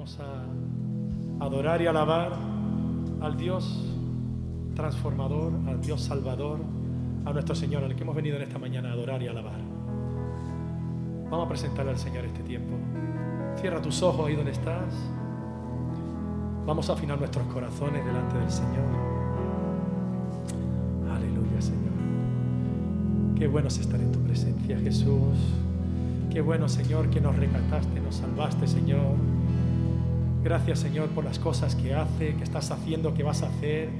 Vamos a adorar y alabar al Dios transformador, al Dios salvador, a nuestro Señor, al que hemos venido en esta mañana a adorar y alabar. Vamos a presentarle al Señor este tiempo. Cierra tus ojos ahí donde estás. Vamos a afinar nuestros corazones delante del Señor. Aleluya, Señor. Qué bueno es estar en tu presencia, Jesús. Qué bueno, Señor, que nos rescataste, nos salvaste, Señor. Gracias, Señor, por las cosas que hace, que estás haciendo, que vas a hacer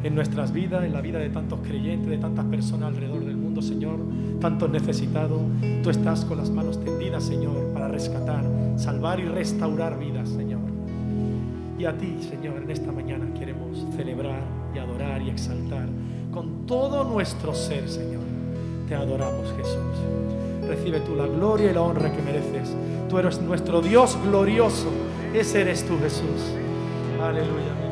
en nuestras vidas, en la vida de tantos creyentes, de tantas personas alrededor del mundo, Señor, tantos necesitados. Tú estás con las manos tendidas, Señor, para rescatar, salvar y restaurar vidas, Señor. Y a ti, Señor, en esta mañana queremos celebrar y adorar y exaltar con todo nuestro ser, Señor. Te adoramos, Jesús. Recibe tú la gloria y la honra que mereces. Tú eres nuestro Dios glorioso. Ese eres tú, Jesús. Aleluya.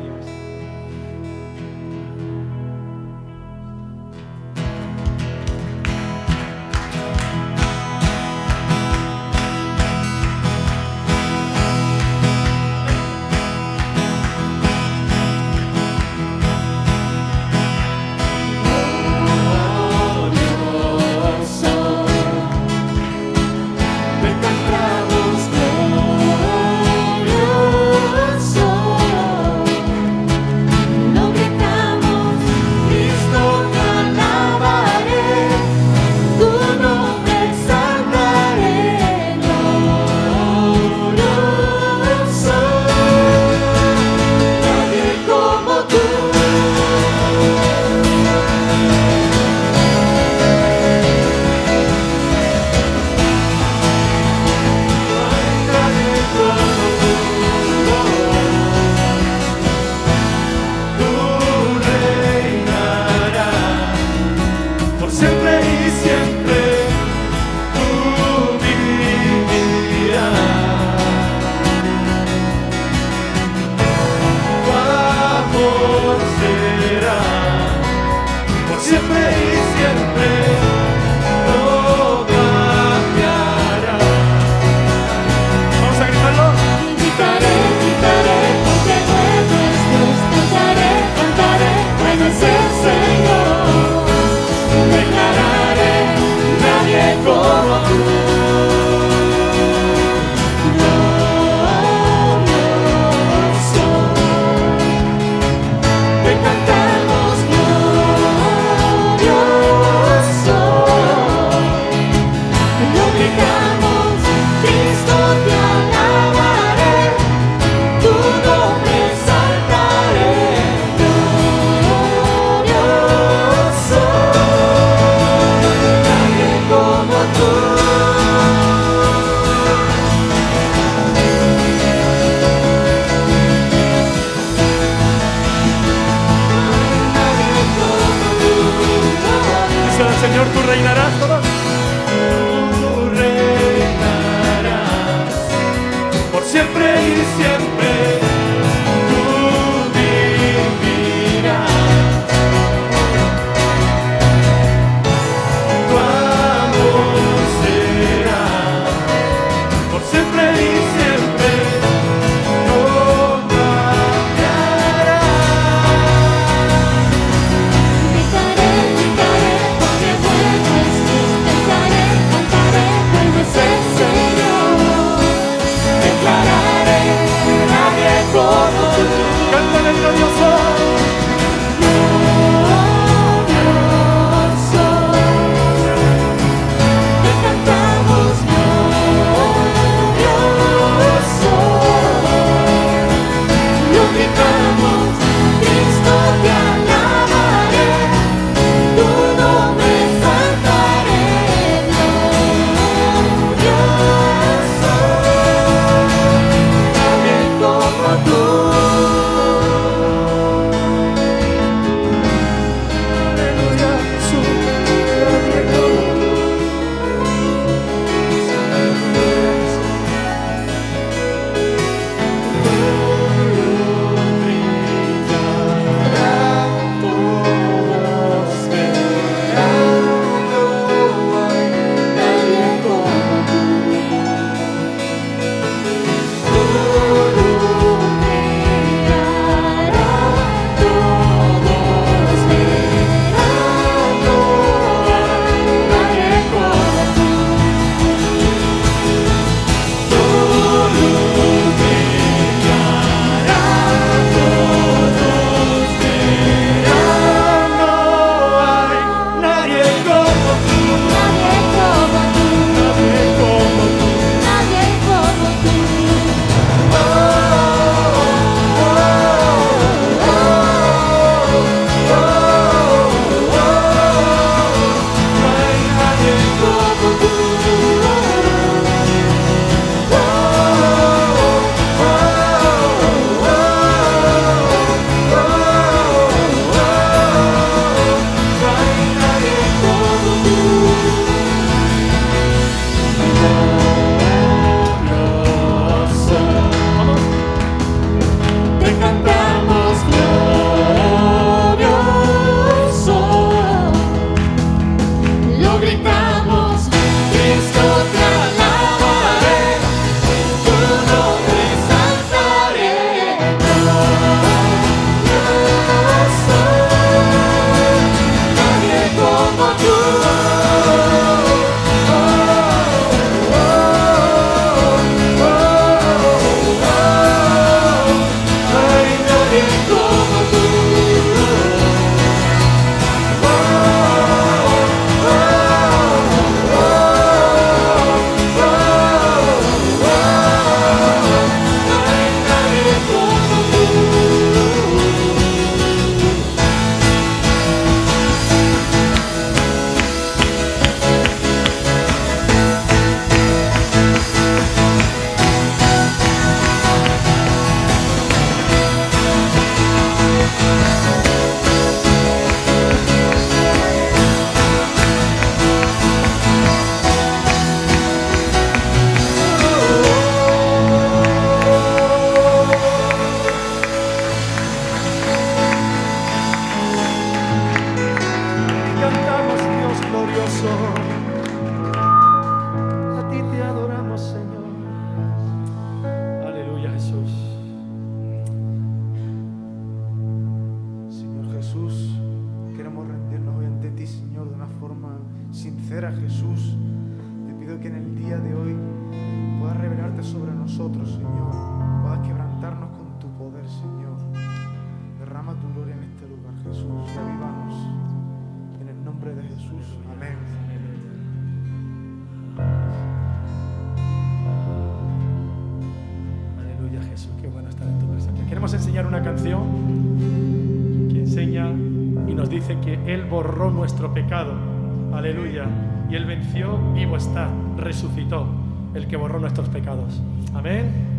que en el día de hoy puedas revelarte sobre nosotros, Señor. Puedas quebrantarnos con tu poder, Señor. Derrama tu gloria en este lugar, Jesús, y avívanos. En el nombre de Jesús. Amén. Aleluya, Jesús, qué bueno estar en tu presencia. Queremos enseñar una canción que enseña y nos dice que Él borró nuestro pecado. Aleluya. Y Él venció, vivo está, resucitó, el que borró nuestros pecados. Amén.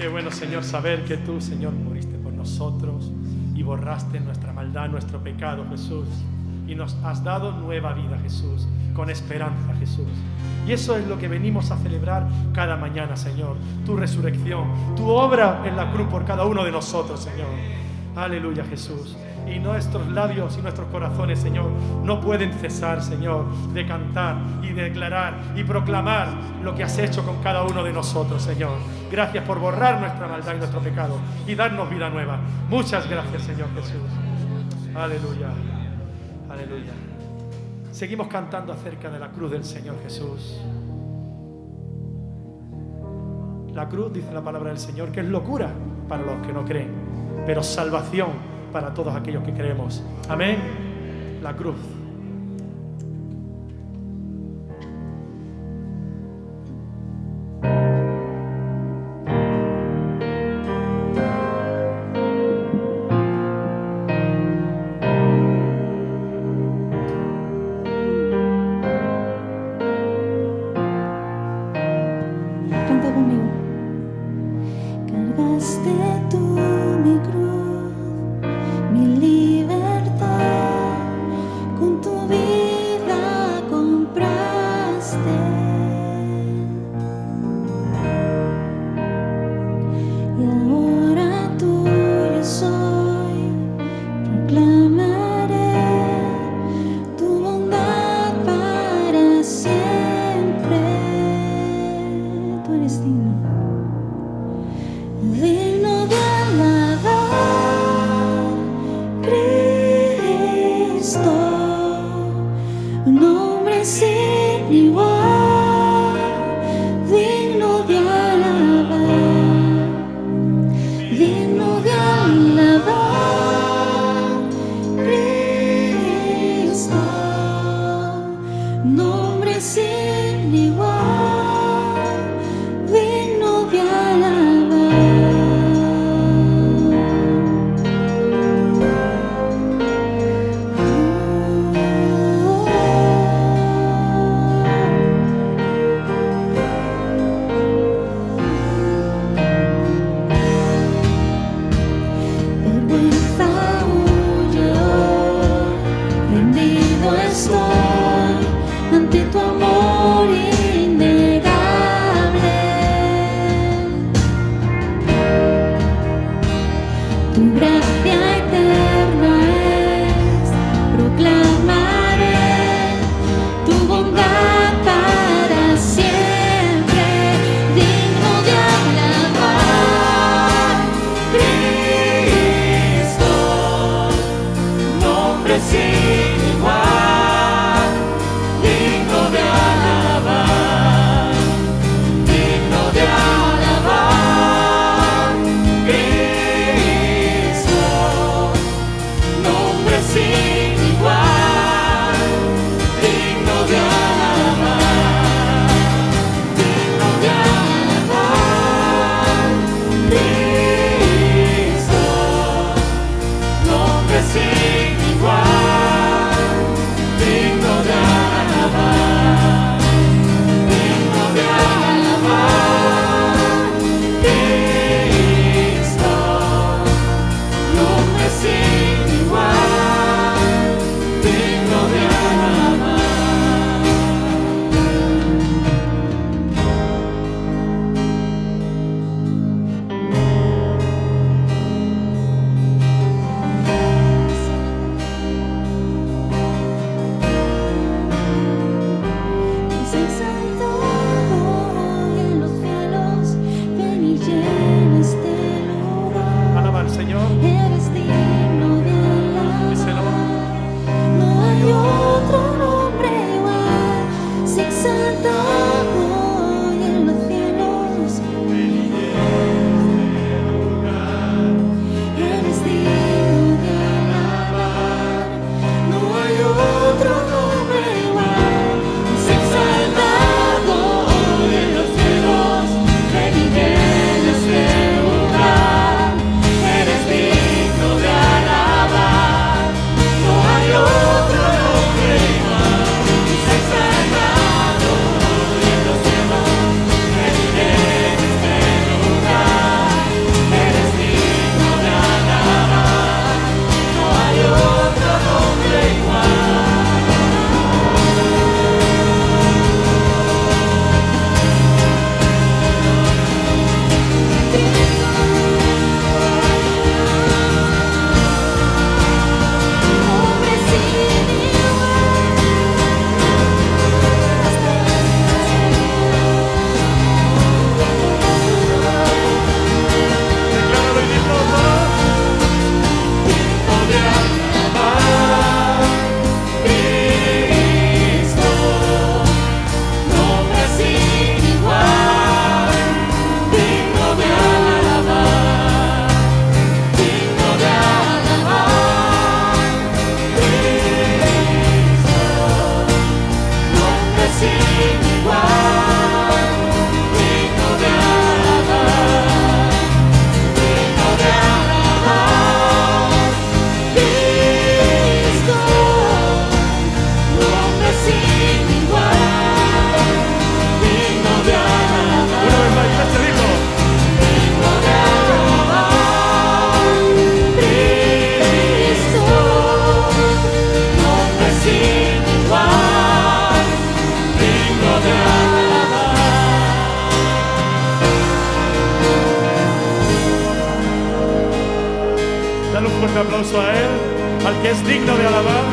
Qué bueno, Señor, saber que tú, Señor, moriste por nosotros y borraste nuestra maldad, nuestro pecado, Jesús. Y nos has dado nueva vida, Jesús, con esperanza, Jesús. Y eso es lo que venimos a celebrar cada mañana, Señor. Tu resurrección, tu obra en la cruz por cada uno de nosotros, Señor. Aleluya, Jesús. Y nuestros labios y nuestros corazones, Señor, no pueden cesar, Señor, de cantar y de declarar y proclamar lo que has hecho con cada uno de nosotros, Señor. Gracias por borrar nuestra maldad y nuestro pecado y darnos vida nueva. Muchas gracias, Señor Jesús. Aleluya. Aleluya. Seguimos cantando acerca de la cruz del Señor Jesús. La cruz, dice la palabra del Señor, que es locura para los que no creen, pero salvación para todos aquellos que creemos. Amén. La cruz. Canta conmigo. Cargaste tú mi cruz, mi libertad, con tu vida compraste. Y ahora tuyo soy, proclamaré tu bondad para siempre. Tú eres digno. Digno de alabar, Cristo, un nombre sin igual, digno de alabar, digno de alabar, Cristo, nombre sin igual, digno de alabar. Vergüenza huye hoy, rendido estoy ante tu amor innegable. Tu gracia eterna es, proclamaré tu bondad para siempre, digno de alabar, Cristo, nombre sin igual, digno de alabar, digno de alabar, Cristo, nombre sin igual, digno de alabar, digno de alabar, Cristo, nombre sin igual, digno de alabar, digno de alabar, Cristo, nombre sin igual, digno de alabar. Es exaltado en los cielos, ven y llena este lugar. Alaba al Señor. Eres digno de Díselo. alabar, no hay otro nombre igual. Es exaltado en los cielos, eres digno de alabar, no hay otro nombre igual. Es exaltado en los cielos, ven y llena este lugar. Eres digno Dale un fuerte aplauso a Él, al que es digno de alabar.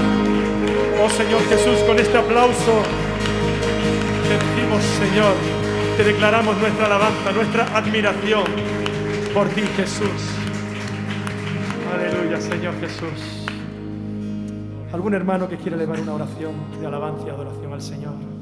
Oh Señor Jesús, con este aplauso te decimos, Señor, te declaramos nuestra alabanza, nuestra admiración por ti, Jesús. Aleluya, Señor Jesús. ¿Algún hermano que quiera elevar una oración de alabanza y adoración al Señor?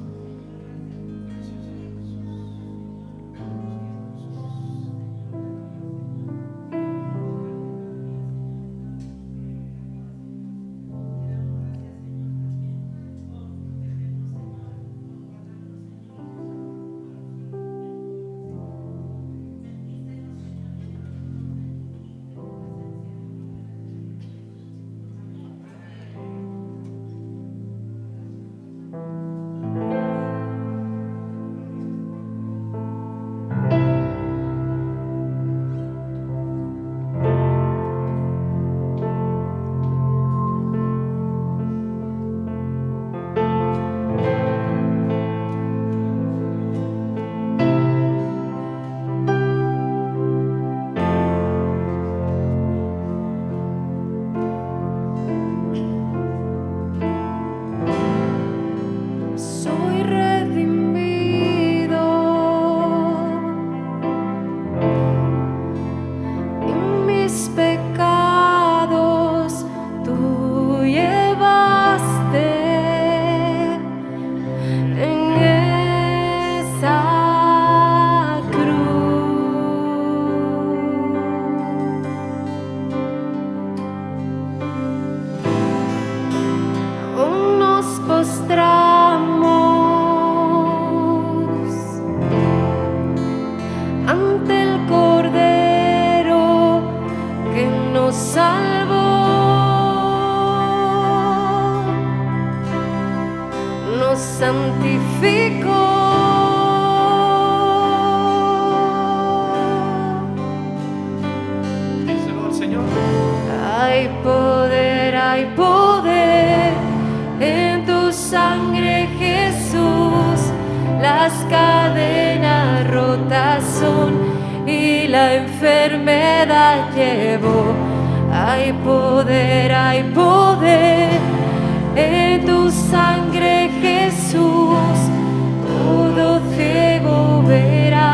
Todo ciego verá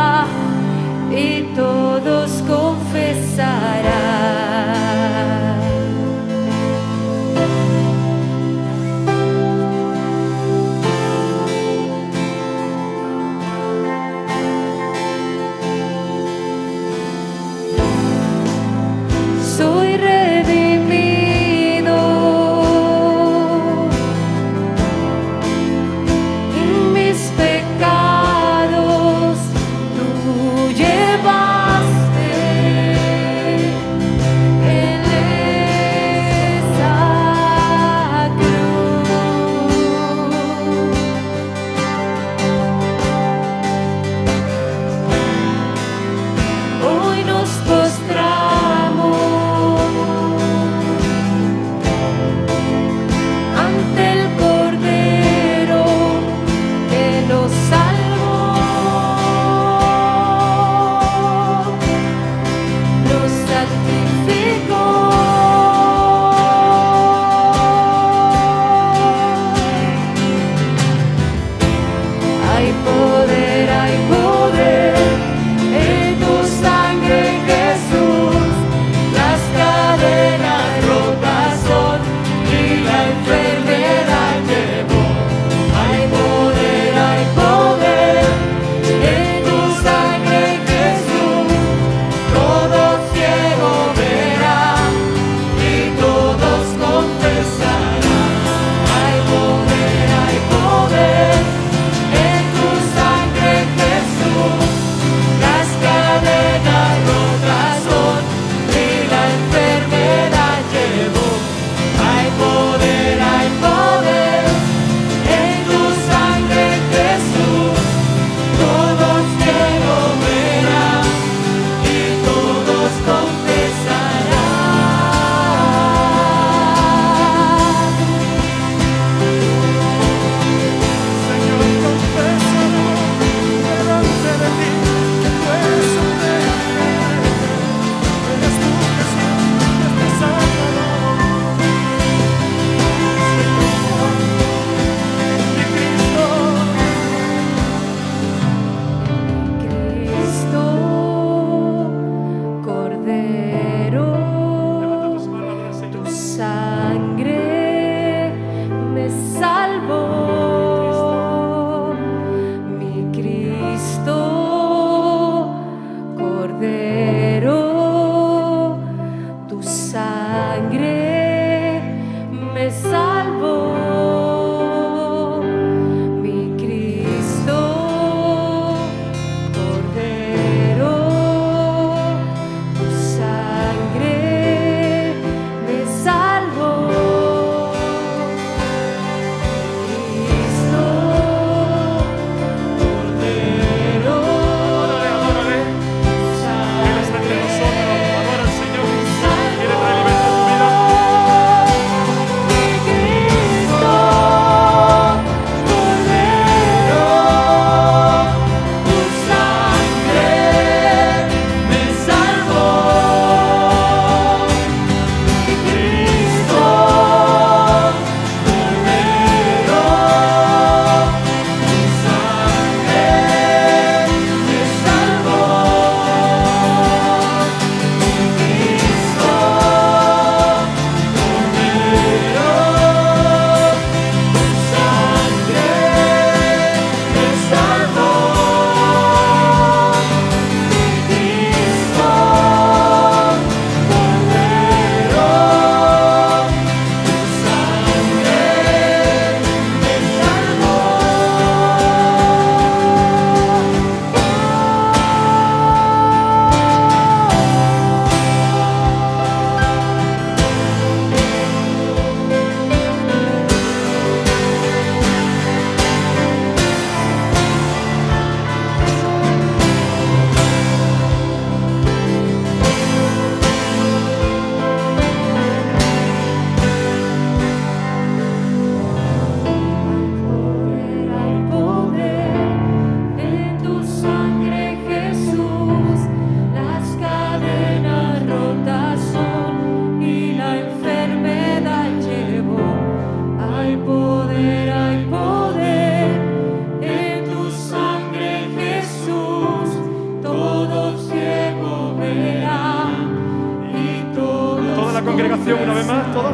la congregación una vez más, todos.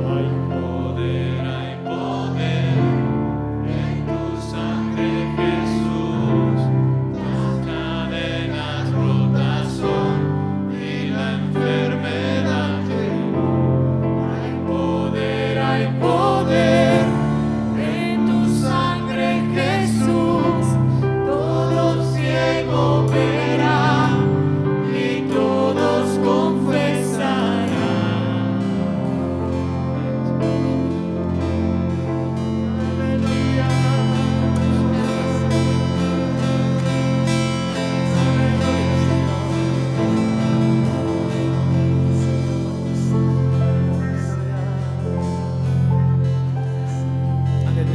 Hay poder en tu sangre, Jesús. Tus cadenas rotas son y la enfermedad. Hay poder en tu sangre, Jesús. Todo ciego verá y todos confesarán. Aleluya.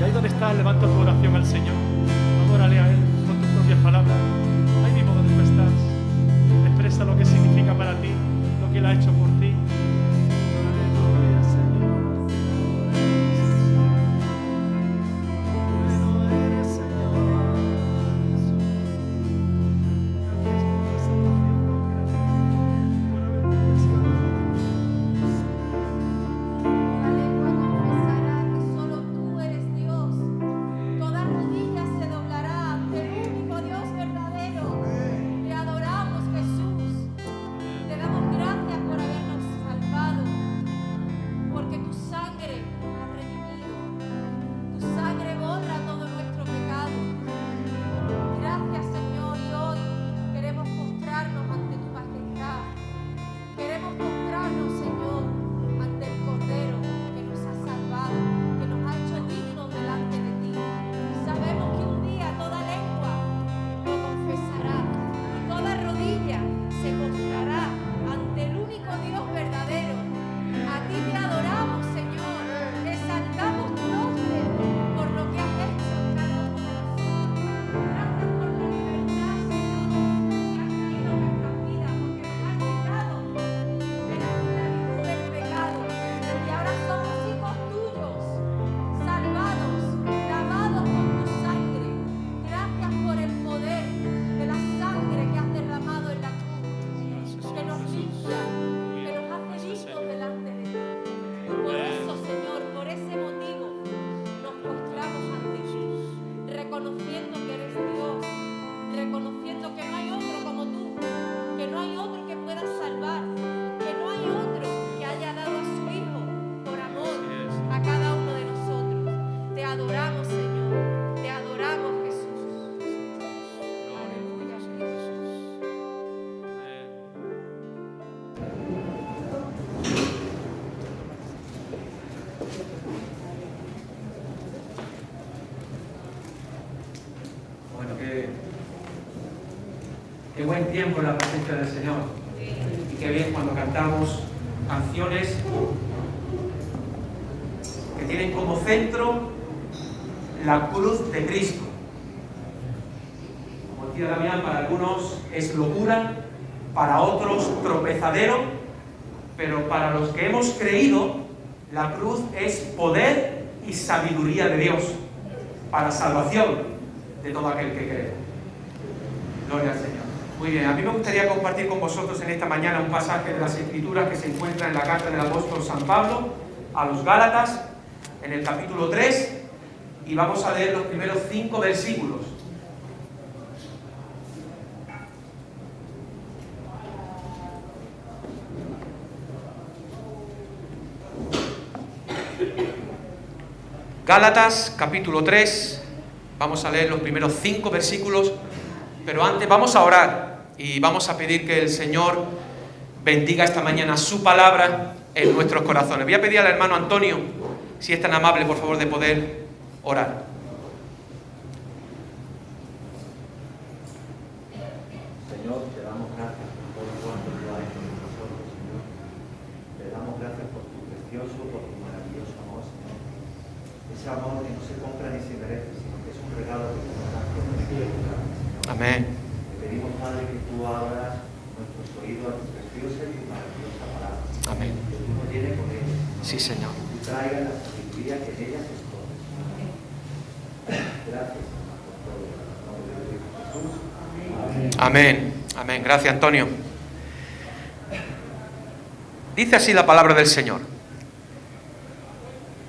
Ahí donde estás, levanta tu oración al Señor. Adórale a Él con tus propias palabras. Ahí mismo donde tú estás. Expresa lo que significa para ti, lo que Él ha hecho por ti. Aleluya, Señor. Bueno eres, Señor. Gracias por la salvación. Gracias por haberme La lengua confesará que solo tú eres Dios. Toda rodilla se doblará ante el único Dios verdadero. Te adoramos, Jesús. Te damos gracias por habernos salvado, porque tu sangre nos ha redimido. Tu sangre borra todo nuestro pecado. Gracias, Señor, y hoy queremos postrarnos ante tu majestad. Queremos postrarnos, Señor, ante el Cordero que nos ha salvado, que nos ha hecho dignos delante de ti. Y sabemos que un día toda lengua lo confesará y toda rodilla se postrará ante el único Dios verdadero. A ti te adoramos, Señor, exaltamos tu nombre por lo que has hecho en cada uno de nosotros. Gracias por la libertad, Señor, que has traído a nuestras vidas, porque nos has quitado de la esclavitud del pecado. Y ahora somos hijos tuyos, salvados, lavados con tu sangre. Gracias por el poder de la sangre que has derramado en la cruz, que nos limpia, que nos hace dignos delante de ti. Por eso, Señor, por ese motivo, nos postramos ante ti, reconociendo que eres Dios, reconociendo que no hay otro como tú, que no hay otro que pueda salvar, que no hay otro que haya dado a su Hijo por amor a cada uno de nosotros. Te adoramos, Señor, te adoramos, Jesús. Aleluya, Jesús. Bueno, qué buen tiempo en la presencia del Señor. Y qué bien cuando cantamos canciones que tienen como centro la cruz de Cristo. Como decía Damián, para algunos es locura, para otros tropezadero, pero para los que hemos creído, la cruz es poder y sabiduría de Dios para salvación de todo aquel que cree. Gloria al Señor. Muy bien, a mí me gustaría compartir con vosotros en esta mañana un pasaje de las Escrituras que se encuentra en la carta del apóstol San Pablo a los Gálatas, en el capítulo 3, y vamos a leer los primeros 5 versículos. Gálatas, capítulo 3, vamos a leer los primeros 5 versículos, pero antes vamos a orar y vamos a pedir que el Señor bendiga esta mañana su palabra en nuestros corazones. Voy a pedir al hermano Antonio, si es tan amable, por favor, de poder orar. Señor, te damos gracias por todo cuanto tú has hecho con nosotros, Señor. Te damos gracias por tu precioso, por tu maravilloso amor, Señor. Ese amor que no se compra ni se merece, sino que es un regalo que tú nos das por nuestra vida, Señor. Amén. Te pedimos, Padre, que tú abras nuestros oídos a tu preciosa y tu maravillosa palabra. Amén. Que tú nos llenes con ella. Sí, Señor. Que tú traigas la sabiduría que en ella se esconde, Señor. Gracias, Señor, por todo. En el nombre de Cristo Jesús. Amén. Amén. Amén. Gracias, Antonio. Dice así la palabra del Señor.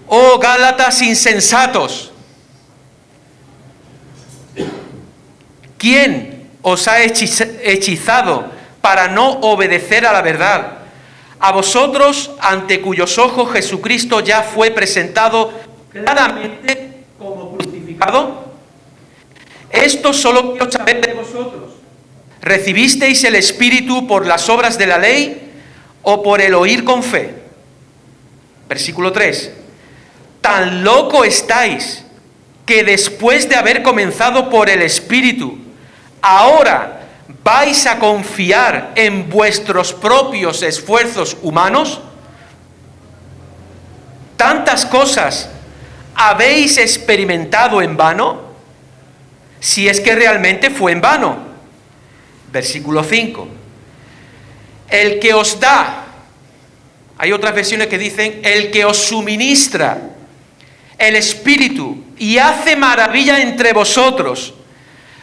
Oh Gálatas insensatos, ¿quién os ha hechizado para no obedecer a la verdad? A vosotros, ante cuyos ojos Jesucristo ya fue presentado claramente como crucificado. Esto solo quiero saber de vosotros. ¿Recibisteis el Espíritu por las obras de la ley o por el oír con fe? Versículo 3. Tan loco estáis que después de haber comenzado por el Espíritu, ahora vais a confiar en vuestros propios esfuerzos humanos. ¿Tantas cosas habéis experimentado en vano? Si es que realmente fue en vano. Versículo 5. El que os da, hay otras versiones que dicen, el que os suministra el Espíritu y hace maravilla entre vosotros,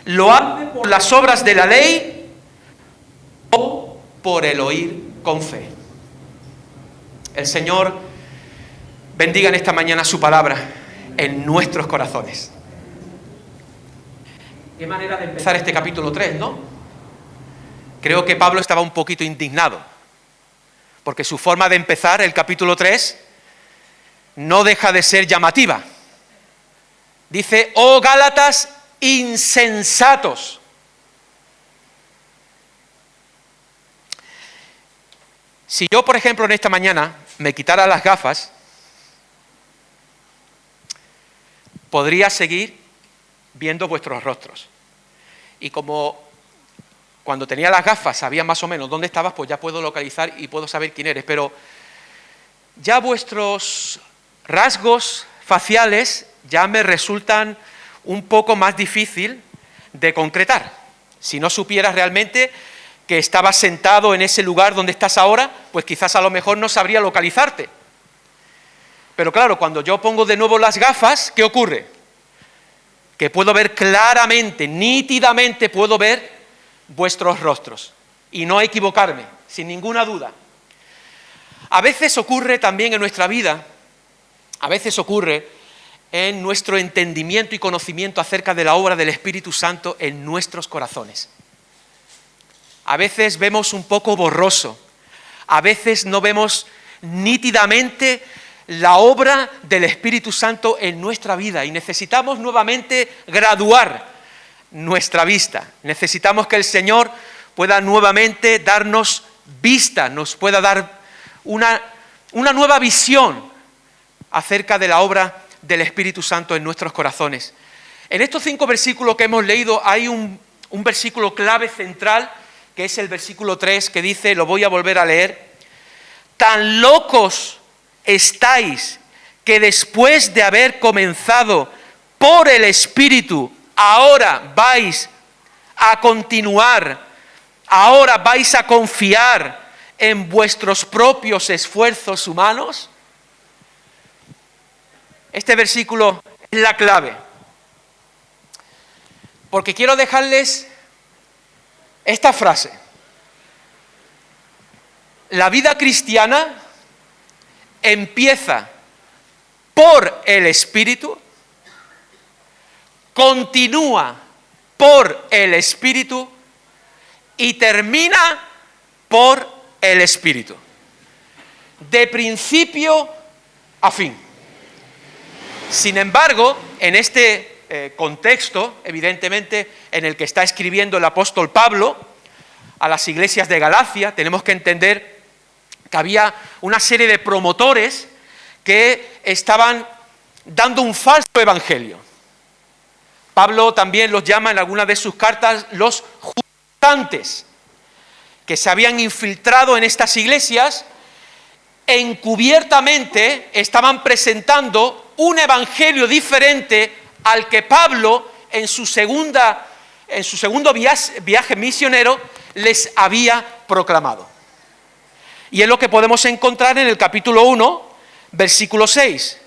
¿lo hace por las obras de la ley o por el oír con fe? El Señor bendiga en esta mañana su palabra en nuestros corazones. Qué manera de empezar este capítulo 3, ¿no? Creo que Pablo estaba un poquito indignado, porque su forma de empezar el capítulo 3 no deja de ser llamativa. Dice, oh Gálatas insensatos. Si yo, por ejemplo, en esta mañana me quitara las gafas, podría seguir viendo vuestros rostros. Y como cuando tenía las gafas sabía más o menos dónde estabas, pues ya puedo localizar y puedo saber quién eres. Pero ya vuestros rasgos faciales ya me resultan un poco más difícil de concretar. Si no supieras realmente que estabas sentado en ese lugar donde estás ahora, pues quizás a lo mejor no sabría localizarte. Pero claro, cuando yo pongo de nuevo las gafas, ¿qué ocurre? Que puedo ver claramente, nítidamente puedo ver vuestros rostros y no equivocarme, sin ninguna duda. A veces ocurre también en nuestra vida, a veces ocurre en nuestro entendimiento y conocimiento acerca de la obra del Espíritu Santo en nuestros corazones. A veces vemos un poco borroso, a veces no vemos nítidamente la obra del Espíritu Santo en nuestra vida y necesitamos nuevamente graduar nuestra vista. Necesitamos que el Señor pueda nuevamente darnos vista, nos pueda dar una nueva visión acerca de la obra del Espíritu Santo en nuestros corazones. En estos 5 versículos que hemos leído hay un versículo clave central, que es el versículo 3, que dice, lo voy a volver a leer, tan locos estáis que después de haber comenzado por el Espíritu, ahora vais a continuar, ahora vais a confiar en vuestros propios esfuerzos humanos. Este versículo es la clave, porque quiero dejarles esta frase. La vida cristiana empieza por el Espíritu, continúa por el Espíritu y termina por el Espíritu. De principio a fin. Sin embargo, en este contexto, evidentemente, en el que está escribiendo el apóstol Pablo a las iglesias de Galacia, tenemos que entender que había una serie de promotores que estaban dando un falso evangelio. Pablo también los llama en alguna de sus cartas los judaizantes, que se habían infiltrado en estas iglesias, encubiertamente estaban presentando un evangelio diferente al que Pablo en su segundo viaje misionero les había proclamado. Y es lo que podemos encontrar en el capítulo 1, versículo 6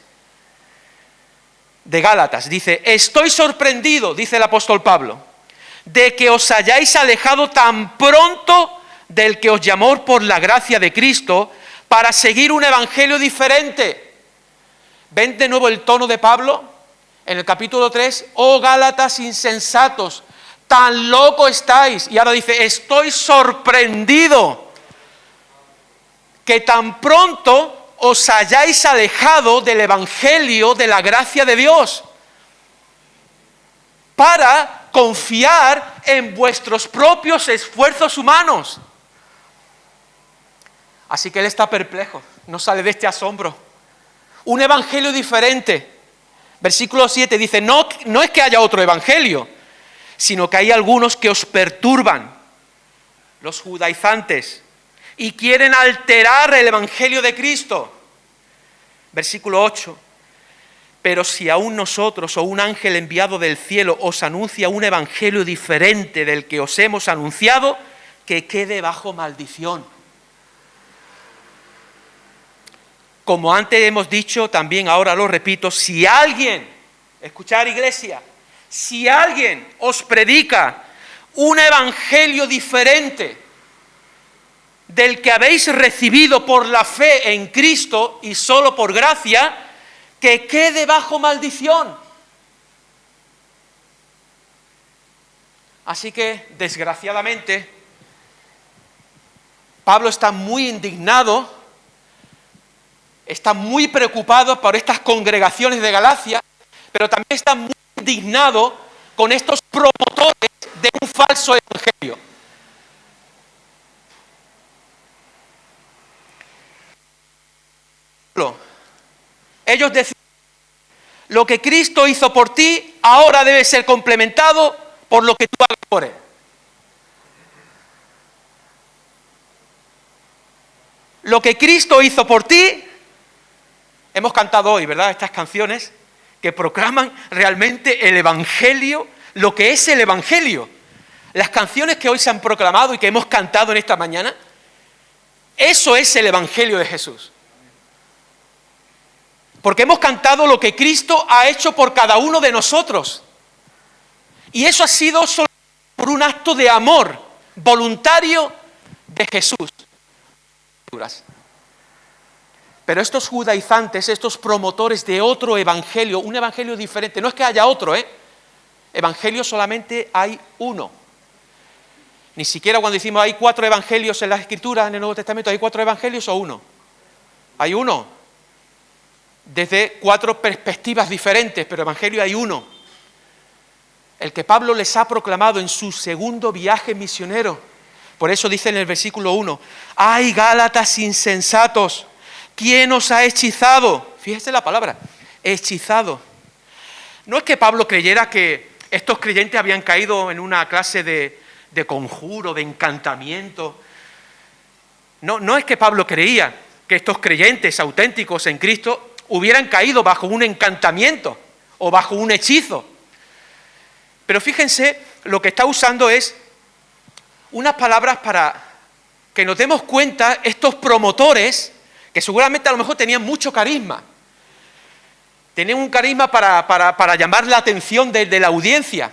de Gálatas. Dice, estoy sorprendido, dice el apóstol Pablo, de que os hayáis alejado tan pronto del que os llamó por la gracia de Cristo para seguir un evangelio diferente. ¿Ven de nuevo el tono de Pablo? En el capítulo 3, oh Gálatas insensatos, tan loco estáis. Y ahora dice, estoy sorprendido que tan pronto os hayáis alejado del evangelio de la gracia de Dios para confiar en vuestros propios esfuerzos humanos. Así que él está perplejo, no sale de este asombro. Un evangelio diferente. Versículo 7 dice, no es que haya otro evangelio, sino que hay algunos que os perturban, los judaizantes, y quieren alterar el evangelio de Cristo. Versículo 8, pero si aún nosotros o un ángel enviado del cielo os anuncia un evangelio diferente del que os hemos anunciado, que quede bajo maldición. Como antes hemos dicho, también ahora lo repito, si alguien, escuchar iglesia, si alguien os predica un evangelio diferente del que habéis recibido por la fe en Cristo y solo por gracia, que quede bajo maldición. Así que, desgraciadamente, Pablo está muy indignado, está muy preocupado por estas congregaciones de Galacia, pero también está muy indignado con estos promotores de un falso evangelio. Ellos decían, lo que Cristo hizo por ti ahora debe ser complementado por lo que tú hagas por Él. Lo que Cristo hizo por ti, hemos cantado hoy, ¿verdad? Estas canciones que proclaman realmente el Evangelio, lo que es el Evangelio. Las canciones que hoy se han proclamado y que hemos cantado en esta mañana, eso es el Evangelio de Jesús. Porque hemos cantado lo que Cristo ha hecho por cada uno de nosotros. Y eso ha sido solo por un acto de amor voluntario de Jesús. Pero estos judaizantes, estos promotores de otro evangelio, un evangelio diferente, no es que haya otro, evangelio solamente hay uno. Ni siquiera cuando decimos hay 4 evangelios en las Escrituras, en el Nuevo Testamento, ¿hay 4 evangelios o uno? Hay uno. Desde 4 perspectivas diferentes, pero evangelio hay uno. El que Pablo les ha proclamado en su segundo viaje misionero. Por eso dice en el versículo 1, ¡ay, Gálatas insensatos! ¿Quién os ha hechizado? Fíjese la palabra, hechizado. No es que Pablo creyera que estos creyentes habían caído en una clase de conjuro, de encantamiento. No es que Pablo creía que estos creyentes auténticos en Cristo hubieran caído bajo un encantamiento o bajo un hechizo. Pero fíjense, lo que está usando es unas palabras para que nos demos cuenta, estos promotores, que seguramente a lo mejor tenían mucho carisma, tenían un carisma para llamar la atención de la audiencia,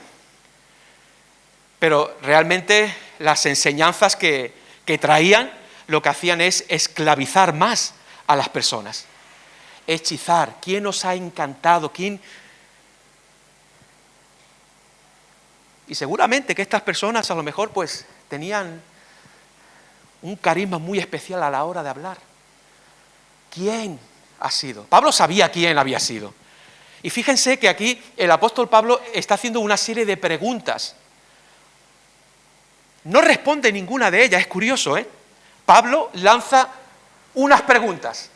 pero realmente las enseñanzas que traían lo que hacían es esclavizar más a las personas. Hechizar, ¿quién os ha encantado? ¿Quién? Y seguramente que estas personas a lo mejor pues tenían un carisma muy especial a la hora de hablar. ¿Quién ha sido? Pablo sabía quién había sido. Y fíjense que aquí el apóstol Pablo está haciendo una serie de preguntas. No responde ninguna de ellas, es curioso, Pablo lanza unas preguntas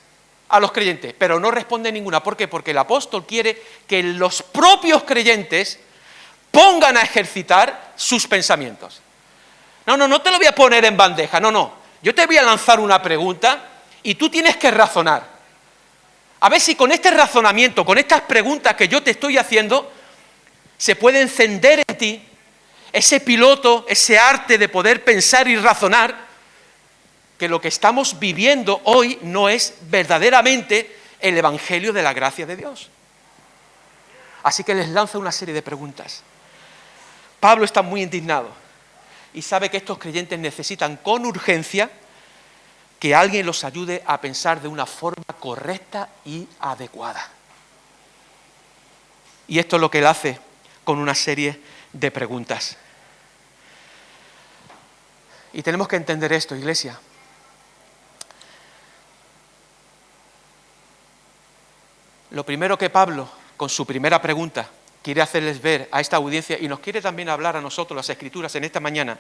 a los creyentes, pero no responde ninguna. ¿Por qué? Porque el apóstol quiere que los propios creyentes pongan a ejercitar sus pensamientos. No te lo voy a poner en bandeja, no. Yo te voy a lanzar una pregunta y tú tienes que razonar. A ver si con este razonamiento, con estas preguntas que yo te estoy haciendo, se puede encender en ti ese piloto, ese arte de poder pensar y razonar, que lo que estamos viviendo hoy no es verdaderamente el Evangelio de la gracia de Dios. Así que les lanza una serie de preguntas. Pablo está muy indignado y sabe que estos creyentes necesitan con urgencia que alguien los ayude a pensar de una forma correcta y adecuada. Y esto es lo que él hace con una serie de preguntas. Y tenemos que entender esto, iglesia. Lo primero que Pablo, con su primera pregunta, quiere hacerles ver a esta audiencia, y nos quiere también hablar a nosotros, las Escrituras, en esta mañana,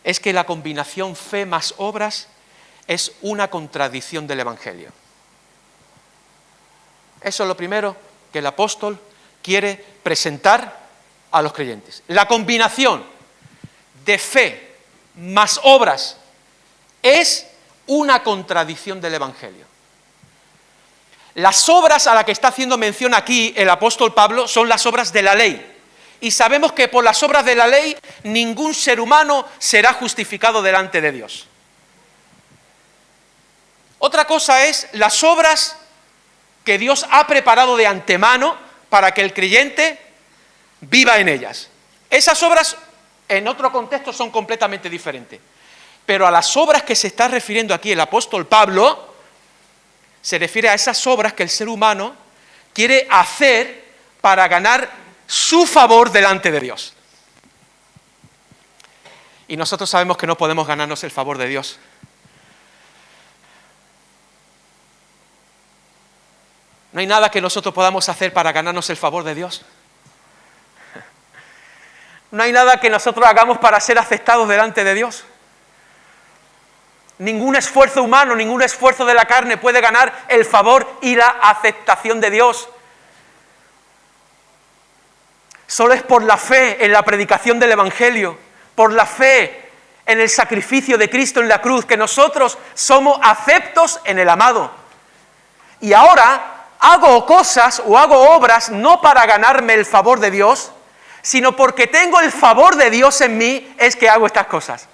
es que la combinación fe más obras es una contradicción del Evangelio. Eso es lo primero que el apóstol quiere presentar a los creyentes. La combinación de fe más obras es una contradicción del Evangelio. Las obras a las que está haciendo mención aquí el apóstol Pablo son las obras de la ley. Y sabemos que por las obras de la ley ningún ser humano será justificado delante de Dios. Otra cosa es las obras que Dios ha preparado de antemano para que el creyente viva en ellas. Esas obras en otro contexto son completamente diferentes. Pero a las obras que se está refiriendo aquí el apóstol Pablo, se refiere a esas obras que el ser humano quiere hacer para ganar su favor delante de Dios. Y nosotros sabemos que no podemos ganarnos el favor de Dios. No hay nada que nosotros podamos hacer para ganarnos el favor de Dios. No hay nada que nosotros hagamos para ser aceptados delante de Dios. Ningún esfuerzo humano, ningún esfuerzo de la carne puede ganar el favor y la aceptación de Dios. Solo es por la fe en la predicación del Evangelio, por la fe en el sacrificio de Cristo en la cruz, que nosotros somos aceptos en el amado. Y ahora hago cosas o hago obras no para ganarme el favor de Dios, sino porque tengo el favor de Dios en mí, es que hago estas cosas.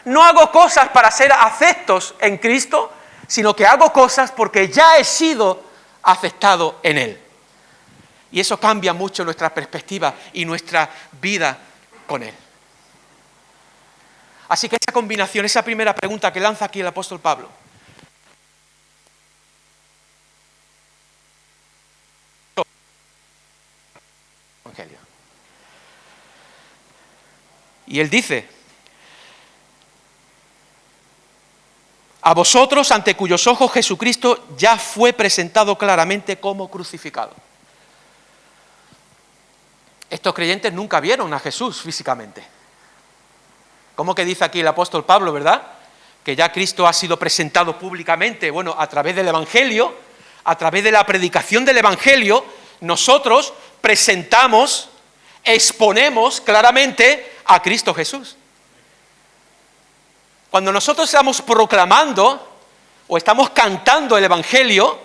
No hago cosas para ser aceptos en Cristo, sino que hago cosas porque ya he sido aceptado en Él. Y eso cambia mucho nuestra perspectiva y nuestra vida con Él. Así que esa combinación, esa primera pregunta que lanza aquí el apóstol Pablo, Evangelio. Y él dice: a vosotros, ante cuyos ojos Jesucristo ya fue presentado claramente como crucificado. Estos creyentes nunca vieron a Jesús físicamente. ¿Cómo que dice aquí el apóstol Pablo, verdad? Que ya Cristo ha sido presentado públicamente. Bueno, a través del Evangelio, a través de la predicación del Evangelio, nosotros presentamos, exponemos claramente a Cristo Jesús. Cuando nosotros estamos proclamando o estamos cantando el Evangelio,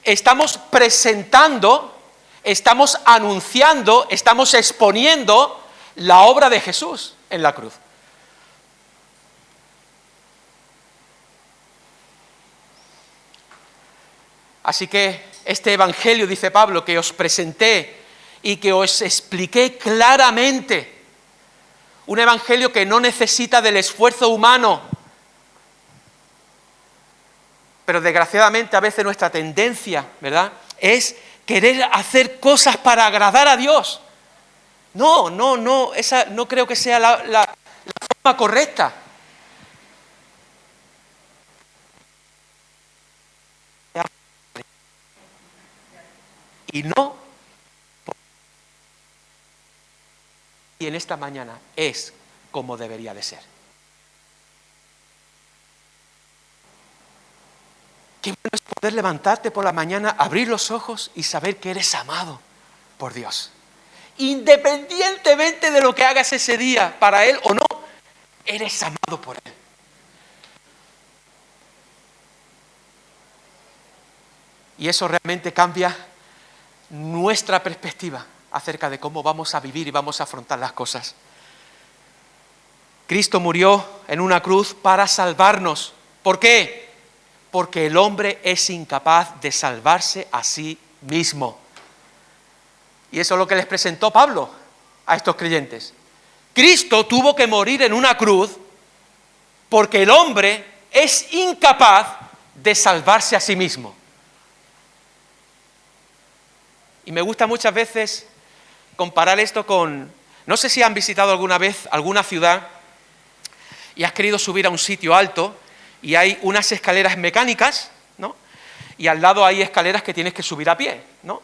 estamos presentando, estamos anunciando, estamos exponiendo la obra de Jesús en la cruz. Así que este Evangelio, dice Pablo, que os presenté y que os expliqué claramente, un Evangelio que no necesita del esfuerzo humano. Pero desgraciadamente a veces nuestra tendencia, ¿verdad?, es querer hacer cosas para agradar a Dios. No, esa no creo que sea la forma correcta. Y no, y en esta mañana es como debería de ser. Qué bueno es poder levantarte por la mañana, abrir los ojos y saber que eres amado por Dios. Independientemente de lo que hagas ese día para Él o no, eres amado por Él. Y eso realmente cambia nuestra perspectiva acerca de cómo vamos a vivir y vamos a afrontar las cosas. Cristo murió en una cruz para salvarnos. ¿Por qué? Porque el hombre es incapaz de salvarse a sí mismo. Y eso es lo que les presentó Pablo a estos creyentes. Cristo tuvo que morir en una cruz porque el hombre es incapaz de salvarse a sí mismo. Y me gusta muchas veces comparar esto con... No sé si han visitado alguna vez alguna ciudad y has querido subir a un sitio alto y hay unas escaleras mecánicas, ¿no? Y al lado hay escaleras que tienes que subir a pie, ¿no?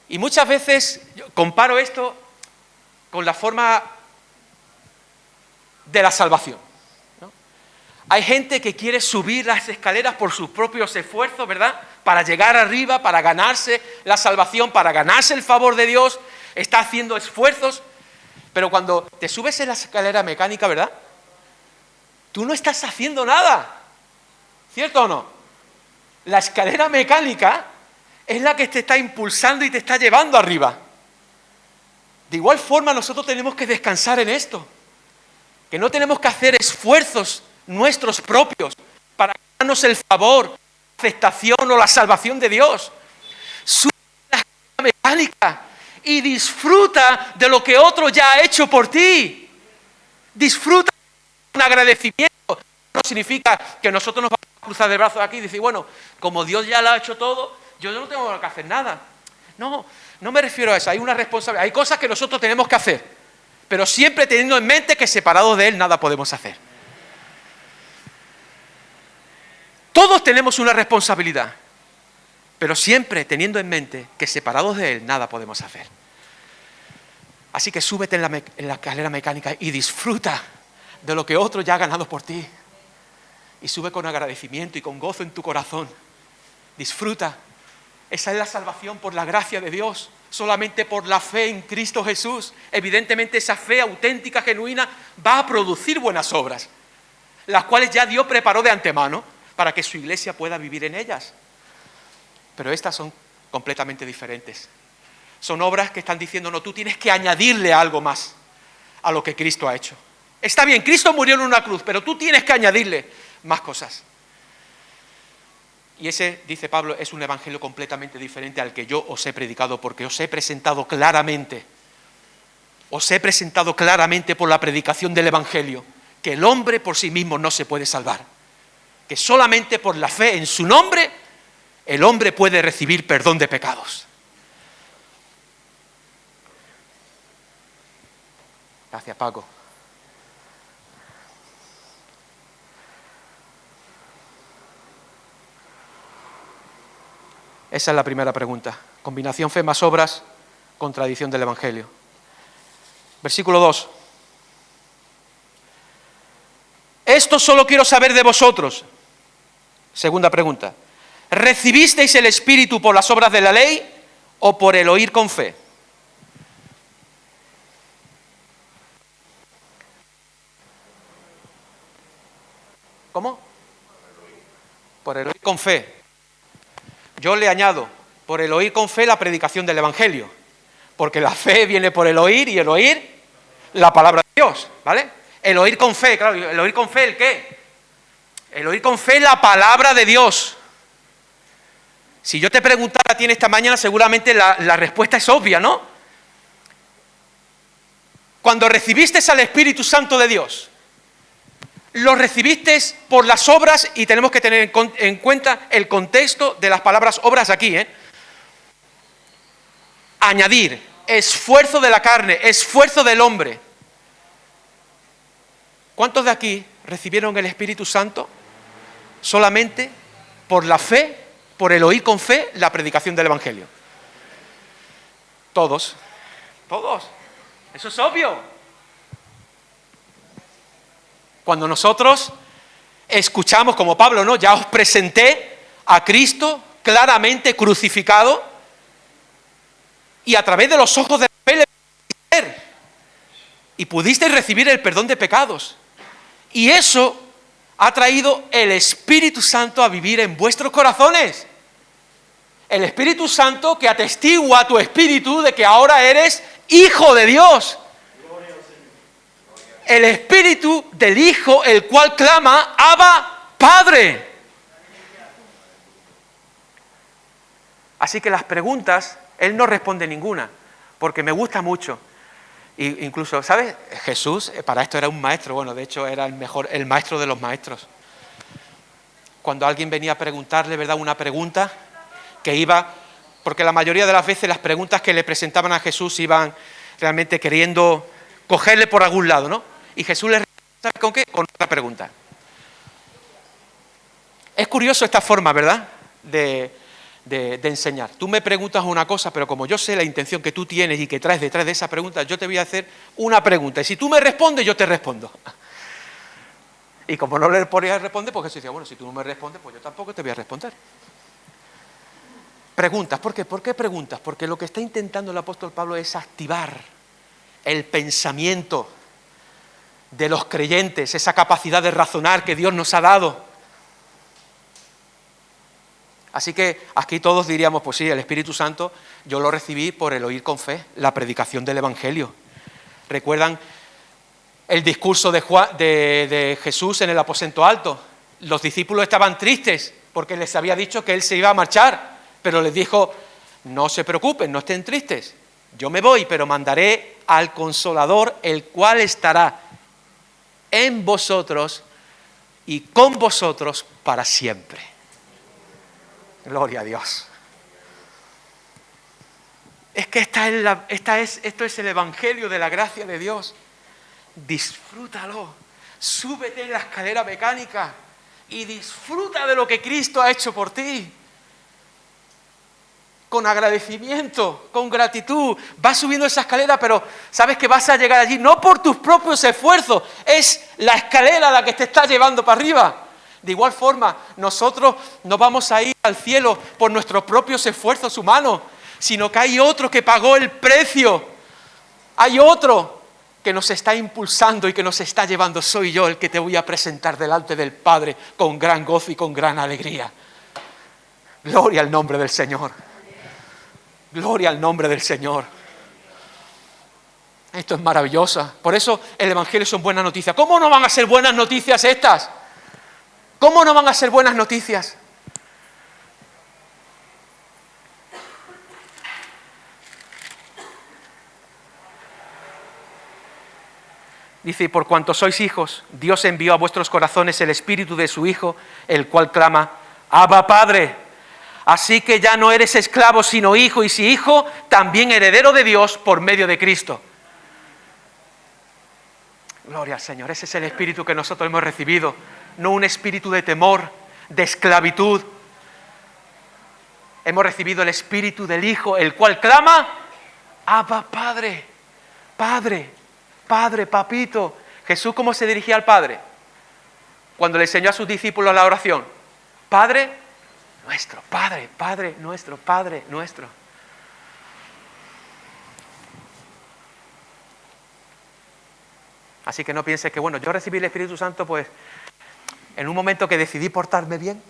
Y muchas veces yo comparo esto con la forma de la salvación, ¿no? Hay gente que quiere subir las escaleras por sus propios esfuerzos, ¿verdad? Para llegar arriba, para ganarse la salvación, para ganarse el favor de Dios, está haciendo esfuerzos, pero cuando te subes en la escalera mecánica, ¿verdad? Tú no estás haciendo nada, ¿cierto o no? La escalera mecánica es la que te está impulsando y te está llevando arriba. De igual forma nosotros tenemos que descansar en esto, que no tenemos que hacer esfuerzos nuestros propios para ganarnos el favor, la aceptación o la salvación de Dios. Sube la escalera mecánica y disfruta de lo que otro ya ha hecho por ti. Disfruta de un agradecimiento. No significa que nosotros nos vamos a cruzar de brazos aquí y decir, bueno, como Dios ya lo ha hecho todo, yo no tengo que hacer nada. No, no me refiero a eso. Hay una responsabilidad. Hay cosas que nosotros tenemos que hacer, pero siempre teniendo en mente que separados de Él nada podemos hacer. Todos tenemos una responsabilidad, pero siempre teniendo en mente que separados de Él nada podemos hacer. Así que súbete en la escalera mecánica y disfruta de lo que otro ya ha ganado por ti. Y sube con agradecimiento y con gozo en tu corazón. Disfruta. Esa es la salvación por la gracia de Dios, solamente por la fe en Cristo Jesús. Evidentemente esa fe auténtica, genuina, va a producir buenas obras, las cuales ya Dios preparó de antemano para que su iglesia pueda vivir en ellas. Pero estas son completamente diferentes. Son obras que están diciendo, no, tú tienes que añadirle algo más a lo que Cristo ha hecho. Está bien, Cristo murió en una cruz, pero tú tienes que añadirle más cosas. Y ese, dice Pablo, es un evangelio completamente diferente al que yo os he predicado, porque os he presentado claramente por la predicación del evangelio, que el hombre por sí mismo no se puede salvar, que solamente por la fe en su nombre el hombre puede recibir perdón de pecados. Gracias, Paco. Esa es la primera pregunta. Combinación fe más obras, contradicción del evangelio. Versículo 2. Esto solo quiero saber de vosotros. Segunda pregunta. ¿Recibisteis el Espíritu por las obras de la ley o por el oír con fe? ¿Cómo? Por el oír con fe. Yo le añado, por el oír con fe la predicación del evangelio, porque la fe viene por el oír y el oír la palabra de Dios, ¿vale? El oír con fe, claro, el oír con fe, ¿el qué? El oír con fe la palabra de Dios. Si yo te preguntara a ti en esta mañana, seguramente la respuesta es obvia, ¿no? Cuando recibiste al Espíritu Santo de Dios, lo recibiste por las obras, y tenemos que tener en cuenta el contexto de las palabras obras aquí, Añadir, esfuerzo de la carne, esfuerzo del hombre. ¿Cuántos de aquí recibieron el Espíritu Santo solamente por la fe, por el oír con fe la predicación del evangelio? Todos. Todos. Eso es obvio. Cuando nosotros escuchamos, como Pablo, ¿no? Ya os presenté a Cristo claramente crucificado, y a través de los ojos de la fe le pudisteis ver, y pudisteis recibir el perdón de pecados. Y eso ha traído el Espíritu Santo a vivir en vuestros corazones. El Espíritu Santo que atestigua a tu espíritu de que ahora eres hijo de Dios. El Espíritu del Hijo, el cual clama, Abba, Padre. Así que las preguntas, Él no responde ninguna, porque me gusta mucho. Y incluso, ¿sabes? Jesús para esto era un maestro, bueno, de hecho era el maestro de los maestros. Cuando alguien venía a preguntarle, ¿verdad?, una pregunta que iba, porque la mayoría de las veces las preguntas que le presentaban a Jesús iban realmente queriendo cogerle por algún lado, ¿no? Y Jesús le respondía, ¿sabes con qué? Con otra pregunta. Es curioso esta forma, ¿verdad?, de enseñar. Tú me preguntas una cosa, pero como yo sé la intención que tú tienes y que traes detrás de esa pregunta, yo te voy a hacer una pregunta. Y si tú me respondes, yo te respondo. Y como no le podía responder, pues Jesús decía, bueno, si tú no me respondes, pues yo tampoco te voy a responder. Preguntas, ¿por qué? ¿Por qué preguntas? Porque lo que está intentando el apóstol Pablo es activar el pensamiento de los creyentes, esa capacidad de razonar que Dios nos ha dado. Así que aquí todos diríamos, pues sí, el Espíritu Santo yo lo recibí por el oír con fe la predicación del Evangelio. ¿Recuerdan el discurso de Jesús en el aposento alto? Los discípulos estaban tristes porque les había dicho que Él se iba a marchar, pero les dijo, no se preocupen, no estén tristes, yo me voy, pero mandaré al Consolador, el cual estará en vosotros y con vosotros para siempre. Gloria a Dios. Es que esto es el Evangelio de la gracia de Dios. Disfrútalo. Súbete en la escalera mecánica y disfruta de lo que Cristo ha hecho por ti. Con agradecimiento, con gratitud. Vas subiendo esa escalera, pero sabes que vas a llegar allí no por tus propios esfuerzos. Es la escalera la que te está llevando para arriba. De igual forma, nosotros no vamos a ir al cielo por nuestros propios esfuerzos humanos, sino que hay otro que pagó el precio. Hay otro que nos está impulsando y que nos está llevando. Soy yo el que te voy a presentar delante del Padre con gran gozo y con gran alegría. Gloria al nombre del Señor. Gloria al nombre del Señor. Esto es maravilloso. Por eso el Evangelio son buenas noticias. ¿Cómo no van a ser buenas noticias estas? ¿Cómo no van a ser buenas noticias? Dice, por cuanto sois hijos, Dios envió a vuestros corazones el Espíritu de su Hijo, el cual clama, Abba, Padre. Así que ya no eres esclavo, sino hijo, y si hijo, también heredero de Dios por medio de Cristo. Gloria al Señor, ese es el Espíritu que nosotros hemos recibido. No un espíritu de temor, de esclavitud. Hemos recibido el Espíritu del Hijo, el cual clama, Abba, Padre, Padre, Padre, Papito. Jesús, ¿cómo se dirigía al Padre? Cuando le enseñó a sus discípulos la oración. Padre nuestro, Padre, Padre nuestro, Padre nuestro. Así que no pienses que, bueno, yo recibí el Espíritu Santo, pues, en un momento que decidí portarme bien,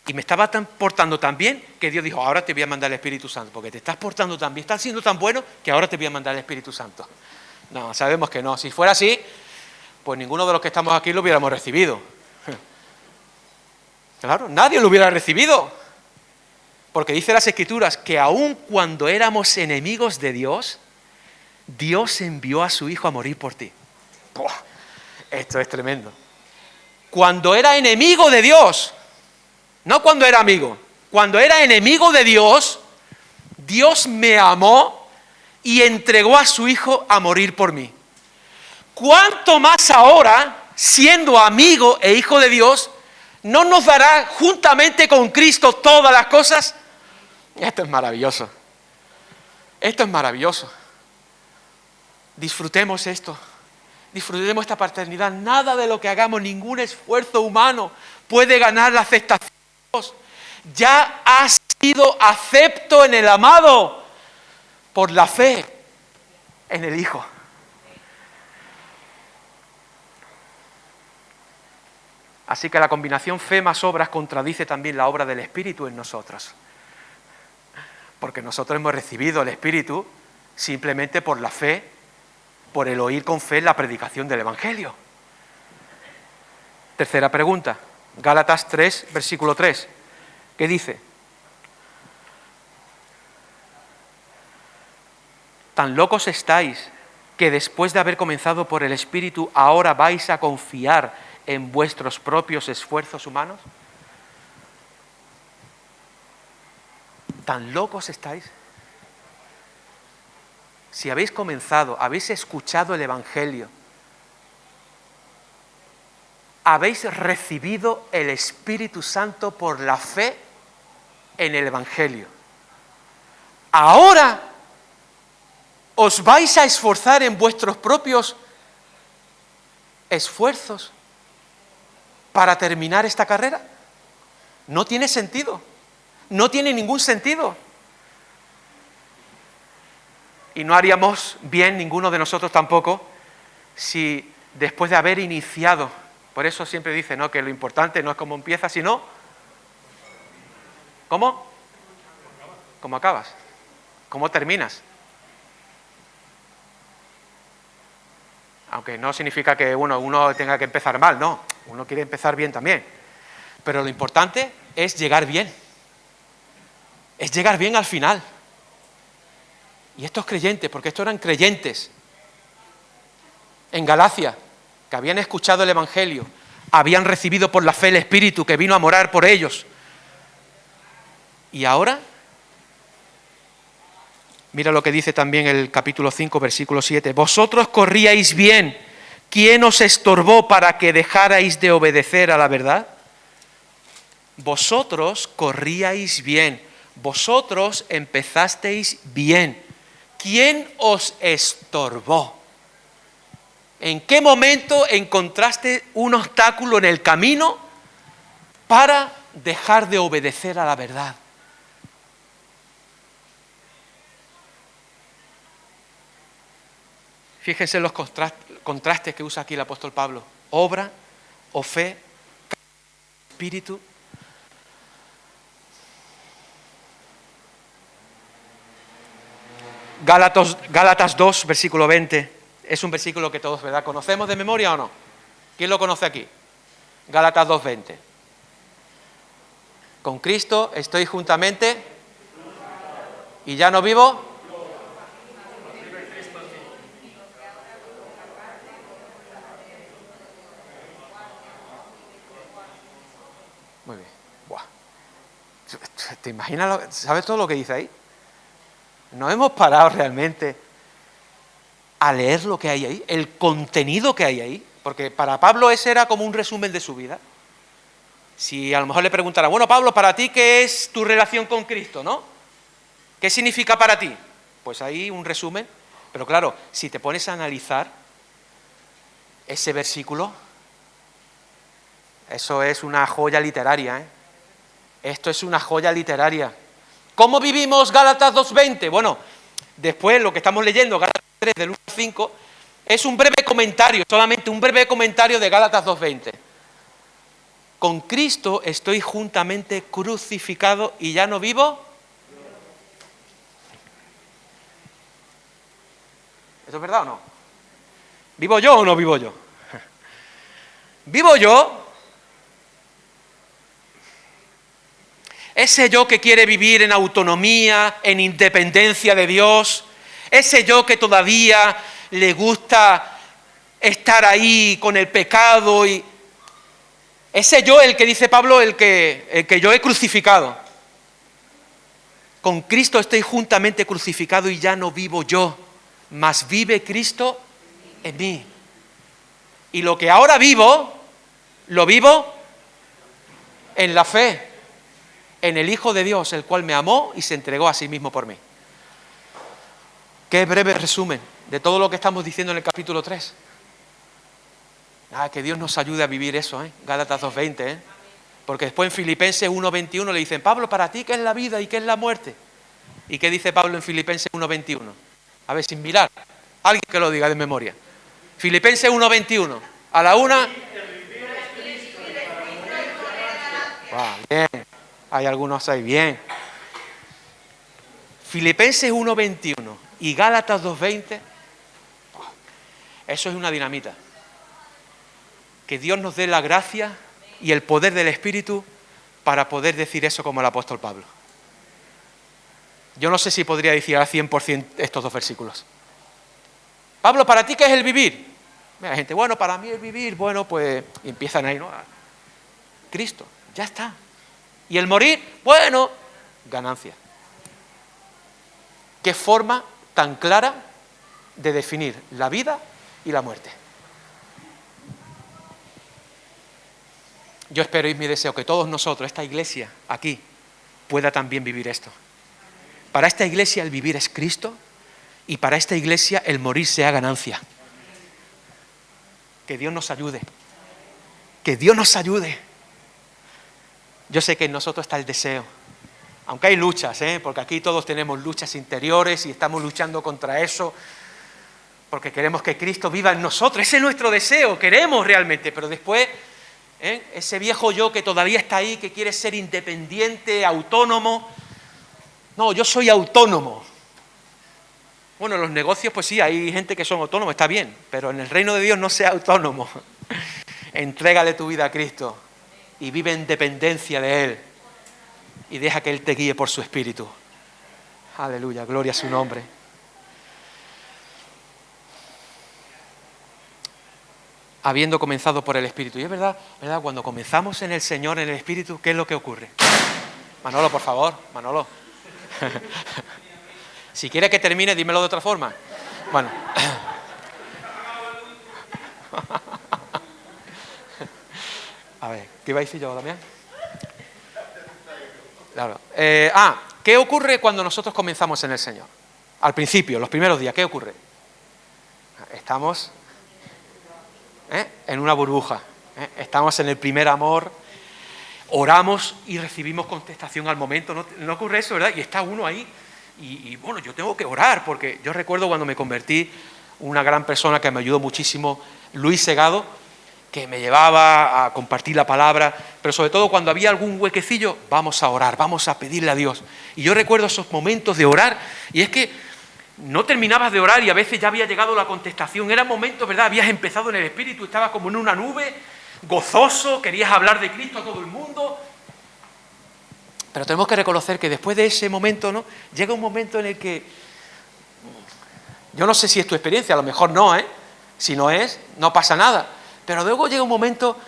y me estaba portando tan bien, que Dios dijo, ahora te voy a mandar el Espíritu Santo, porque te estás portando tan bien, estás siendo tan bueno, que ahora te voy a mandar el Espíritu Santo. No, sabemos que no. Si fuera así, pues ninguno de los que estamos aquí lo hubiéramos recibido. Claro, nadie lo hubiera recibido. Porque dice las Escrituras que aun cuando éramos enemigos de Dios, Dios envió a su Hijo a morir por ti. ¡Puah! Esto es tremendo. Cuando era enemigo de Dios, no cuando era amigo, cuando era enemigo de Dios, Dios me amó y entregó a su Hijo a morir por mí. ¿Cuánto más ahora, siendo amigo e hijo de Dios, no nos dará juntamente con Cristo todas las cosas? Esto es maravilloso. Esto es maravilloso. Disfrutemos esto. Disfrutemos esta paternidad. Nada de lo que hagamos, ningún esfuerzo humano puede ganar la aceptación de Dios. Ya has sido acepto en el amado por la fe en el Hijo. Así que la combinación fe más obras contradice también la obra del Espíritu en nosotros. Porque nosotros hemos recibido el Espíritu simplemente por la fe, por el oír con fe la predicación del Evangelio. Tercera pregunta, Gálatas 3, versículo 3. ¿Qué dice? Tan locos estáis que después de haber comenzado por el Espíritu, ahora vais a confiar en vuestros propios esfuerzos humanos? ¿Tan locos estáis? Si habéis comenzado, habéis escuchado el Evangelio, habéis recibido el Espíritu Santo por la fe en el Evangelio. Ahora os vais a esforzar en vuestros propios esfuerzos para terminar esta carrera. No tiene sentido. No tiene ningún sentido. Y no haríamos bien, ninguno de nosotros tampoco, si después de haber iniciado, por eso siempre dice, ¿no?, que lo importante no es cómo empiezas, sino ¿cómo? ¿Cómo acabas? ¿Cómo terminas? Aunque no significa que uno tenga que empezar mal, no. Uno quiere empezar bien también. Pero lo importante es llegar bien. Es llegar bien al final. Y estos creyentes, porque estos eran creyentes en Galacia, que habían escuchado el Evangelio, habían recibido por la fe el Espíritu que vino a morar por ellos. Y ahora, mira lo que dice también el capítulo 5, versículo 7. Vosotros corríais bien. ¿Quién os estorbó para que dejarais de obedecer a la verdad? Vosotros corríais bien. Vosotros empezasteis bien. ¿Quién os estorbó? ¿En qué momento encontraste un obstáculo en el camino para dejar de obedecer a la verdad? Fíjense los contrastes que usa aquí el apóstol Pablo. Obra o fe, espíritu. Gálatas 2, versículo 20. Es un versículo que todos, ¿verdad?, conocemos de memoria o no. ¿Quién lo conoce aquí? Gálatas 2, 20. Con Cristo estoy juntamente y ya no vivo. Muy bien. Buah. ¿Te imaginas? ¿Sabes todo lo que dice ahí? ¿No hemos parado realmente a leer lo que hay ahí? El contenido que hay ahí. Porque para Pablo ese era como un resumen de su vida. Si a lo mejor le preguntara, bueno, Pablo, para ti, ¿qué es tu relación con Cristo, no? ¿Qué significa para ti? Pues ahí un resumen. Pero claro, si te pones a analizar ese versículo, eso es una joya literaria, ¿eh? Esto es una joya literaria. ¿Cómo vivimos Gálatas 2.20? Bueno, después lo que estamos leyendo, Gálatas 3, del 1 al 5, es un breve comentario, solamente un breve comentario de Gálatas 2.20. Con Cristo estoy juntamente crucificado y ya no vivo. ¿Eso es verdad o no? ¿Vivo yo o no vivo yo? ¿Vivo yo? Ese yo que quiere vivir en autonomía, en independencia de Dios, ese yo que todavía le gusta estar ahí con el pecado, y ese yo, el que dice Pablo, el que yo he crucificado. Con Cristo estoy juntamente crucificado y ya no vivo yo, mas vive Cristo en mí. Y lo que ahora vivo, lo vivo en la fe, en el Hijo de Dios, el cual me amó y se entregó a sí mismo por mí. Qué breve resumen de todo lo que estamos diciendo en el capítulo 3. Que Dios nos ayude a vivir eso, Gálatas 2.20, Porque después en Filipenses 1.21 le dicen, Pablo, para ti, ¿qué es la vida y qué es la muerte? ¿Y qué dice Pablo en Filipenses 1.21? A ver, sin mirar, alguien que lo diga de memoria. Filipenses 1.21, a la una. Bien. Hay algunos ahí, bien. Filipenses 1.21 y Gálatas 2.20, eso es una dinamita. Que Dios nos dé la gracia y el poder del Espíritu para poder decir eso como el apóstol Pablo. Yo no sé si podría decir al 100% estos dos versículos. Pablo, ¿para ti qué es el vivir? Mira, gente, bueno, para mí el vivir, bueno, pues empiezan ahí, ¿no? Cristo, ya está. Y el morir, bueno, ganancia. ¿Qué forma tan clara de definir la vida y la muerte? Yo espero y es mi deseo que todos nosotros, esta iglesia aquí, pueda también vivir esto. Para esta iglesia el vivir es Cristo y para esta iglesia el morir sea ganancia. Que Dios nos ayude. Que Dios nos ayude. Yo sé que en nosotros está el deseo. Aunque hay luchas, porque aquí todos tenemos luchas interiores y estamos luchando contra eso, porque queremos que Cristo viva en nosotros. Ese es nuestro deseo, queremos realmente, pero después, ese viejo yo que todavía está ahí, que quiere ser independiente, autónomo. No, yo soy autónomo. Bueno, en los negocios, pues sí, hay gente que son autónomos, está bien, pero en el reino de Dios no sea autónomo. Entrégale tu vida a Cristo y vive en dependencia de Él. Y deja que Él te guíe por su Espíritu. Aleluya, gloria a su nombre. Habiendo comenzado por el Espíritu. Y es verdad, cuando comenzamos en el Señor, en el Espíritu, ¿qué es lo que ocurre? Manolo, por favor, Manolo. Si quieres que termine, dímelo de otra forma. Bueno. A ver, ¿qué iba a decir yo, Damián? Claro. ¿Qué ocurre cuando nosotros comenzamos en el Señor? Al principio, los primeros días, ¿qué ocurre? Estamos en una burbuja, estamos en el primer amor, oramos y recibimos contestación al momento. No ocurre eso, ¿verdad? Y está uno ahí y bueno, yo tengo que orar, porque yo recuerdo cuando me convertí, una gran persona que me ayudó muchísimo, Luis Segado, que me llevaba a compartir la palabra, pero sobre todo cuando había algún huequecillo, vamos a orar, vamos a pedirle a Dios. Y yo recuerdo esos momentos de orar, y es que no terminabas de orar y a veces ya había llegado la contestación. Eran momentos, ¿verdad? Habías empezado en el Espíritu, estabas como en una nube, gozoso, querías hablar de Cristo a todo el mundo. Pero tenemos que reconocer que después de ese momento, ¿no? Llega un momento en el que, yo no sé si es tu experiencia, a lo mejor no, si no es, no pasa nada. Pero luego llega un momento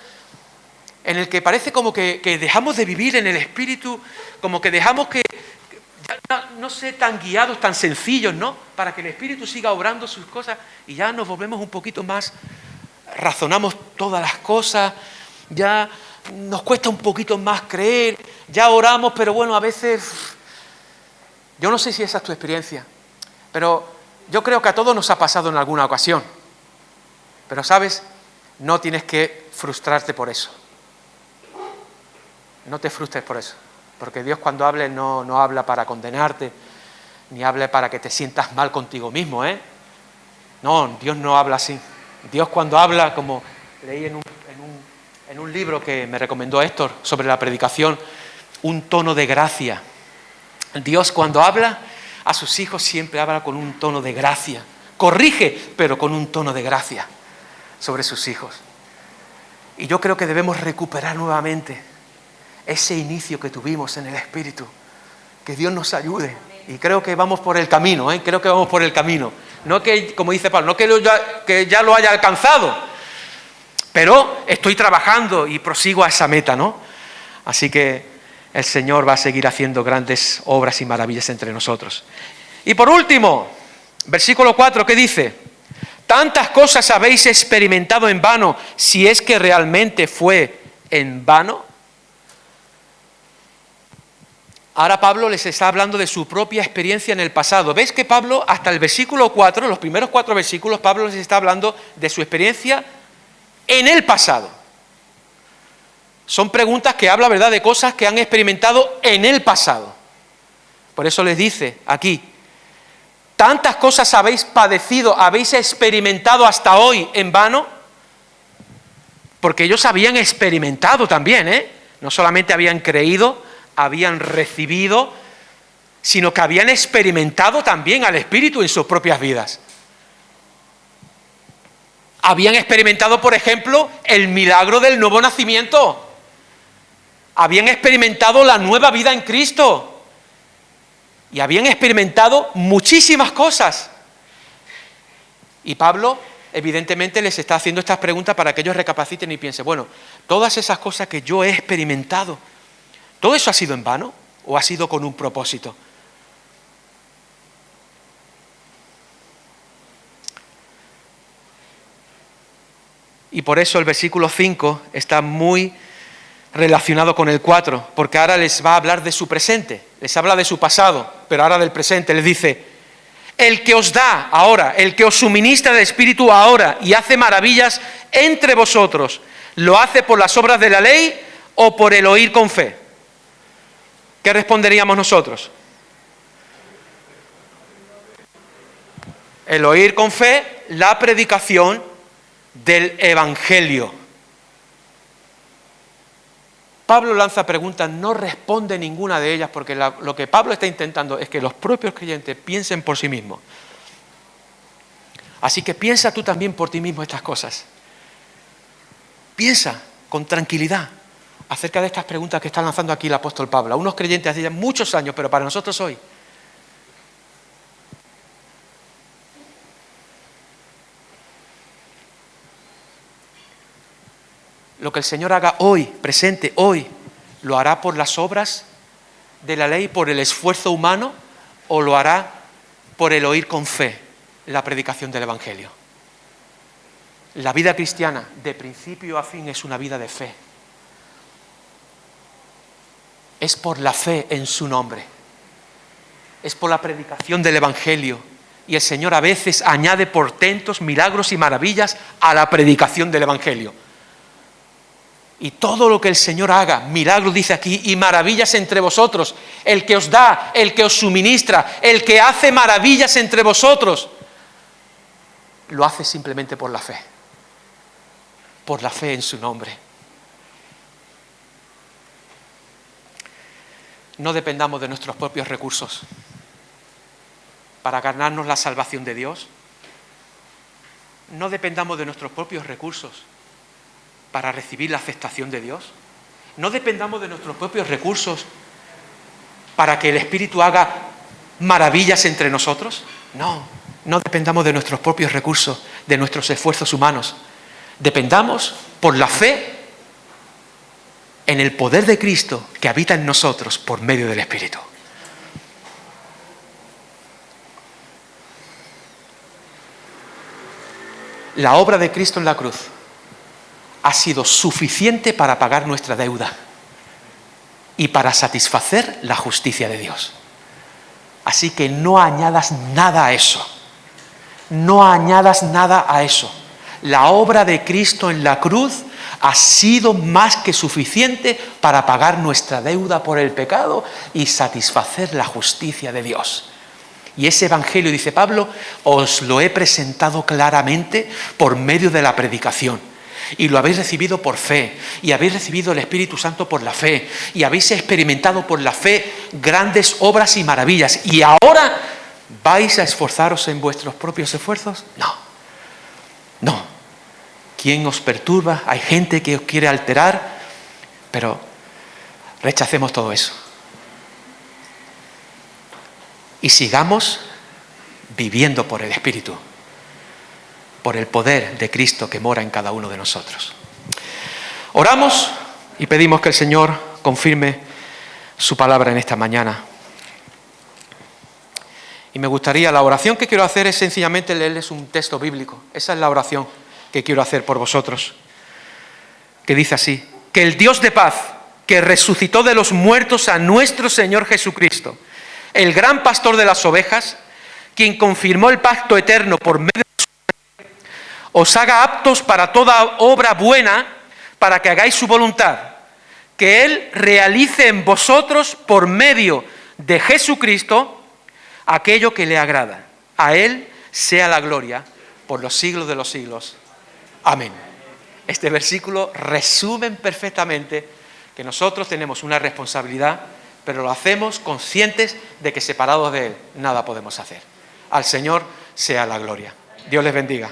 en el que parece como que dejamos de vivir en el Espíritu, como que dejamos que, no sé, tan guiados, tan sencillos, ¿no? Para que el Espíritu siga obrando sus cosas y ya nos volvemos un poquito más, razonamos todas las cosas, ya nos cuesta un poquito más creer, ya oramos, pero bueno, a veces, yo no sé si esa es tu experiencia, pero yo creo que a todos nos ha pasado en alguna ocasión. Pero, ¿sabes? No tienes que frustrarte por eso. No te frustres por eso. Porque Dios cuando hable no habla para condenarte, ni habla para que te sientas mal contigo mismo, No, Dios no habla así. Dios cuando habla, como leí en un libro que me recomendó Héctor sobre la predicación, un tono de gracia. Dios cuando habla a sus hijos siempre habla con un tono de gracia. Corrige, pero con un tono de gracia sobre sus hijos. Y yo creo que debemos recuperar nuevamente ese inicio que tuvimos en el Espíritu. Que Dios nos ayude. Y creo que vamos por el camino, creo que vamos por el camino. No que, como dice Pablo, no que ya lo haya alcanzado, pero estoy trabajando y prosigo a esa meta, ¿no? Así que el Señor va a seguir haciendo grandes obras y maravillas entre nosotros. Y por último, versículo 4, ¿qué dice? Tantas cosas habéis experimentado en vano, si es que realmente fue en vano. Ahora Pablo les está hablando de su propia experiencia en el pasado. ¿Ves que Pablo, hasta el versículo 4, los primeros 4 versículos, Pablo les está hablando de su experiencia en el pasado? Son preguntas que habla, ¿verdad?, de cosas que han experimentado en el pasado. Por eso les dice aquí, tantas cosas habéis padecido, habéis experimentado hasta hoy en vano, porque ellos habían experimentado también, no solamente habían creído, habían recibido, sino que habían experimentado también al Espíritu en sus propias vidas. Habían experimentado, por ejemplo, el milagro del nuevo nacimiento. Habían experimentado la nueva vida en Cristo. Y habían experimentado muchísimas cosas. Y Pablo, evidentemente, les está haciendo estas preguntas para que ellos recapaciten y piensen, bueno, todas esas cosas que yo he experimentado, ¿todo eso ha sido en vano o ha sido con un propósito? Y por eso el versículo 5 está muy relacionado con el 4, porque ahora les va a hablar de su presente, les habla de su pasado, pero ahora del presente. Les dice, el que os da ahora, el que os suministra el Espíritu ahora y hace maravillas entre vosotros, ¿lo hace por las obras de la ley o por el oír con fe? ¿Qué responderíamos nosotros? El oír con fe, la predicación del Evangelio. Pablo lanza preguntas, no responde ninguna de ellas, porque lo que Pablo está intentando es que los propios creyentes piensen por sí mismos. Así que piensa tú también por ti mismo estas cosas. Piensa con tranquilidad acerca de estas preguntas que está lanzando aquí el apóstol Pablo. A unos creyentes hace ya muchos años, pero para nosotros hoy. Lo que el Señor haga hoy, presente, hoy, ¿lo hará por las obras de la ley, por el esfuerzo humano, o lo hará por el oír con fe la predicación del Evangelio? La vida cristiana, de principio a fin, es una vida de fe. Es por la fe en su nombre. Es por la predicación del Evangelio. Y el Señor a veces añade portentos, milagros y maravillas a la predicación del Evangelio. Y todo lo que el Señor haga, milagros dice aquí, y maravillas entre vosotros, el que os da, el que os suministra, el que hace maravillas entre vosotros, lo hace simplemente por la fe en su nombre. No dependamos de nuestros propios recursos para ganarnos la salvación de Dios. No dependamos de nuestros propios recursos para recibir la aceptación de Dios. No dependamos de nuestros propios recursos para que el Espíritu haga maravillas entre nosotros. No dependamos de nuestros propios recursos, de nuestros esfuerzos humanos. Dependamos por la fe en el poder de Cristo que habita en nosotros por medio del Espíritu. La obra de Cristo en la cruz ha sido suficiente para pagar nuestra deuda y para satisfacer la justicia de Dios. Así que no añadas nada a eso. No añadas nada a eso. La obra de Cristo en la cruz ha sido más que suficiente para pagar nuestra deuda por el pecado y satisfacer la justicia de Dios. Y ese Evangelio, dice Pablo, os lo he presentado claramente por medio de la predicación. Y lo habéis recibido por fe, y habéis recibido el Espíritu Santo por la fe, y habéis experimentado por la fe grandes obras y maravillas. ¿Y ahora vais a esforzaros en vuestros propios esfuerzos? No. ¿Quién os perturba? Hay gente que os quiere alterar, pero rechacemos todo eso. Y sigamos viviendo por el Espíritu, por el poder de Cristo que mora en cada uno de nosotros. Oramos y pedimos que el Señor confirme su palabra en esta mañana. Y me gustaría, la oración que quiero hacer es sencillamente leerles un texto bíblico. Esa es la oración que quiero hacer por vosotros, que dice así: que el Dios de paz, que resucitó de los muertos a nuestro Señor Jesucristo, el gran pastor de las ovejas, quien confirmó el pacto eterno por medio de su muerte, os haga aptos para toda obra buena, para que hagáis su voluntad, que Él realice en vosotros por medio de Jesucristo aquello que le agrada. A Él sea la gloria por los siglos de los siglos. Amén. Este versículo resume perfectamente que nosotros tenemos una responsabilidad, pero lo hacemos conscientes de que separados de Él nada podemos hacer. Al Señor sea la gloria. Dios les bendiga.